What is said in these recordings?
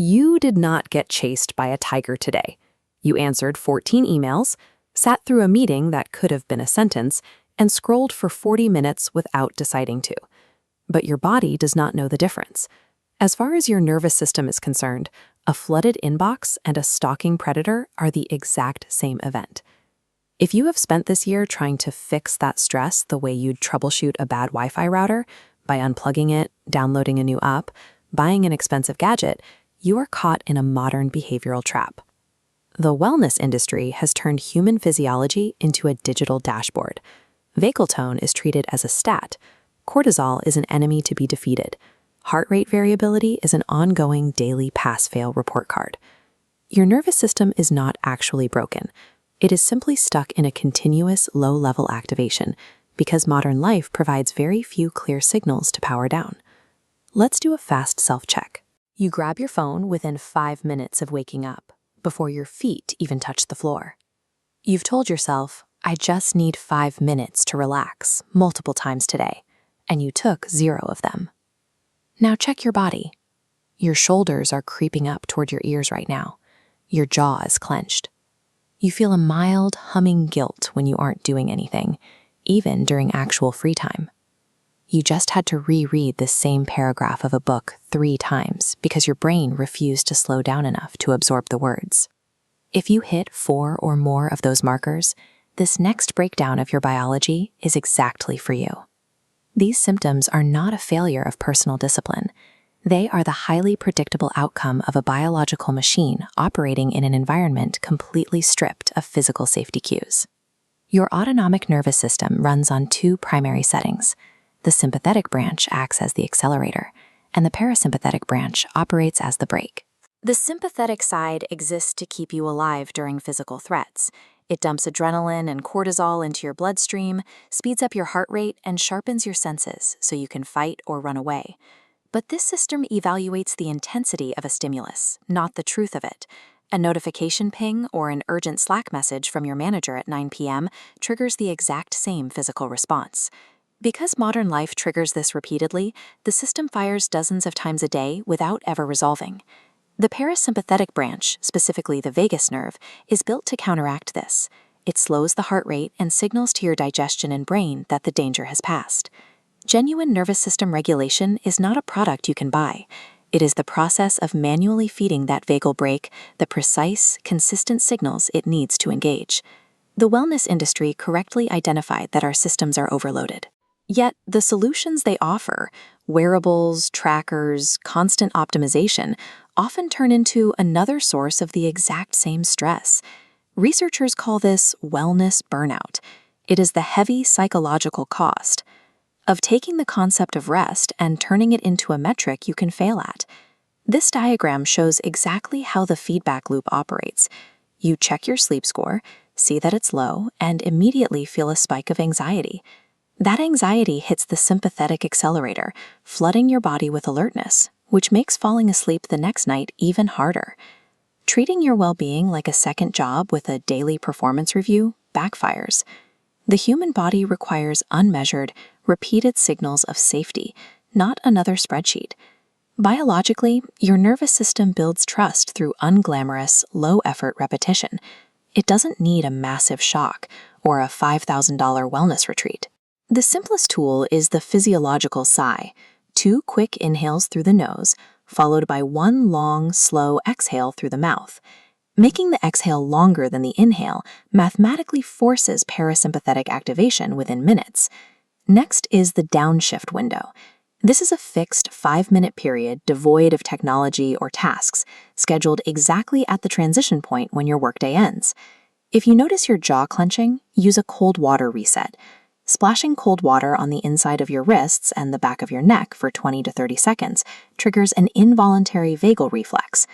You did not get chased by a tiger today. You answered 14 emails, sat through a meeting that could have been a sentence, and scrolled for 40 minutes without deciding to. But your body does not know the difference. As far as your nervous system is concerned, a flooded inbox and a stalking predator are the exact same event. If you have spent this year trying to fix that stress the way you'd troubleshoot a bad Wi-Fi router, by unplugging it, downloading a new app, buying an expensive gadget, you are caught in a modern behavioral trap. The wellness industry has turned human physiology into a digital dashboard. Vagal tone is treated as a stat. Cortisol is an enemy to be defeated. Heart rate variability is an ongoing daily pass-fail report card. Your nervous system is not actually broken. It is simply stuck in a continuous low-level activation because modern life provides very few clear signals to power down. Let's do a fast self-check. You grab your phone within 5 minutes of waking up, before your feet even touch the floor. You've told yourself, I just need 5 minutes to relax, multiple times today, and you took 0 of them. Now check your body. Your shoulders are creeping up toward your ears right now. Your jaw is clenched. You feel a mild, humming guilt when you aren't doing anything, even during actual free time. You just had to reread the same paragraph of a book 3 times because your brain refused to slow down enough to absorb the words. If you hit 4 or more of those markers, this next breakdown of your biology is exactly for you. These symptoms are not a failure of personal discipline. They are the highly predictable outcome of a biological machine operating in an environment completely stripped of physical safety cues. Your autonomic nervous system runs on 2 primary settings. The sympathetic branch acts as the accelerator, and the parasympathetic branch operates as the brake. The sympathetic side exists to keep you alive during physical threats. It dumps adrenaline and cortisol into your bloodstream, speeds up your heart rate, and sharpens your senses so you can fight or run away. But this system evaluates the intensity of a stimulus, not the truth of it. A notification ping or an urgent Slack message from your manager at 9 p.m. triggers the exact same physical response. Because modern life triggers this repeatedly, the system fires dozens of times a day without ever resolving. The parasympathetic branch, specifically the vagus nerve, is built to counteract this. It slows the heart rate and signals to your digestion and brain that the danger has passed. Genuine nervous system regulation is not a product you can buy. It is the process of manually feeding that vagal brake the precise, consistent signals it needs to engage. The wellness industry correctly identified that our systems are overloaded. Yet, the solutions they offer, wearables, trackers, constant optimization, often turn into another source of the exact same stress. Researchers call this wellness burnout. It is the heavy psychological cost of taking the concept of rest and turning it into a metric you can fail at. This diagram shows exactly how the feedback loop operates. You check your sleep score, see that it's low, and immediately feel a spike of anxiety. That anxiety hits the sympathetic accelerator, flooding your body with alertness, which makes falling asleep the next night even harder. Treating your well-being like a second job with a daily performance review backfires. The human body requires unmeasured, repeated signals of safety, not another spreadsheet. Biologically, your nervous system builds trust through unglamorous, low-effort repetition. It doesn't need a massive shock or a $5,000 wellness retreat. The simplest tool is the physiological sigh, 2 quick inhales through the nose, followed by 1 long, slow exhale through the mouth. Making the exhale longer than the inhale mathematically forces parasympathetic activation within minutes. Next is the downshift window. This is a fixed 5-minute period devoid of technology or tasks, scheduled exactly at the transition point when your workday ends. If you notice your jaw clenching, use a cold water reset. Splashing cold water on the inside of your wrists and the back of your neck for 20 to 30 seconds triggers an involuntary vagal reflex.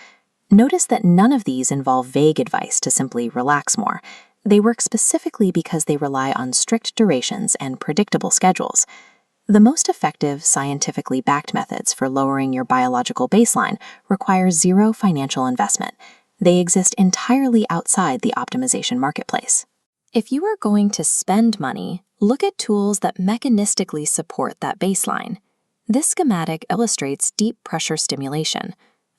Notice that none of these involve vague advice to simply relax more. They work specifically because they rely on strict durations and predictable schedules. The most effective, scientifically backed methods for lowering your biological baseline require 0 financial investment. They exist entirely outside the optimization marketplace. If you are going to spend money, look at tools that mechanistically support that baseline. This schematic illustrates deep pressure stimulation.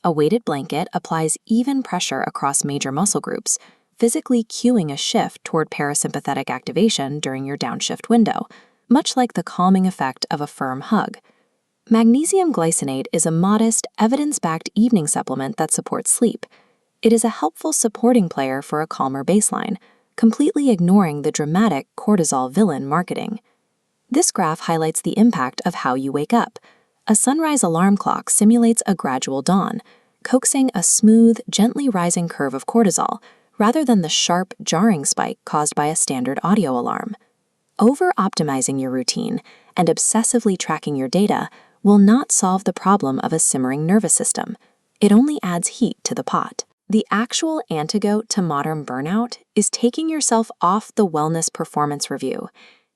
A weighted blanket applies even pressure across major muscle groups, physically cueing a shift toward parasympathetic activation during your downshift window, much like the calming effect of a firm hug. Magnesium glycinate is a modest, evidence-backed evening supplement that supports sleep. It is a helpful supporting player for a calmer baseline, completely ignoring the dramatic cortisol villain marketing. This graph highlights the impact of how you wake up. A sunrise alarm clock simulates a gradual dawn, coaxing a smooth, gently rising curve of cortisol, rather than the sharp, jarring spike caused by a standard audio alarm. Over-optimizing your routine and obsessively tracking your data will not solve the problem of a simmering nervous system. It only adds heat to the pot. The actual antidote to modern burnout is taking yourself off the wellness performance review.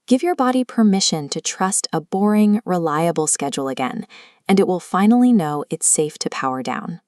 Give your body permission to trust a boring, reliable schedule again, and it will finally know it's safe to power down.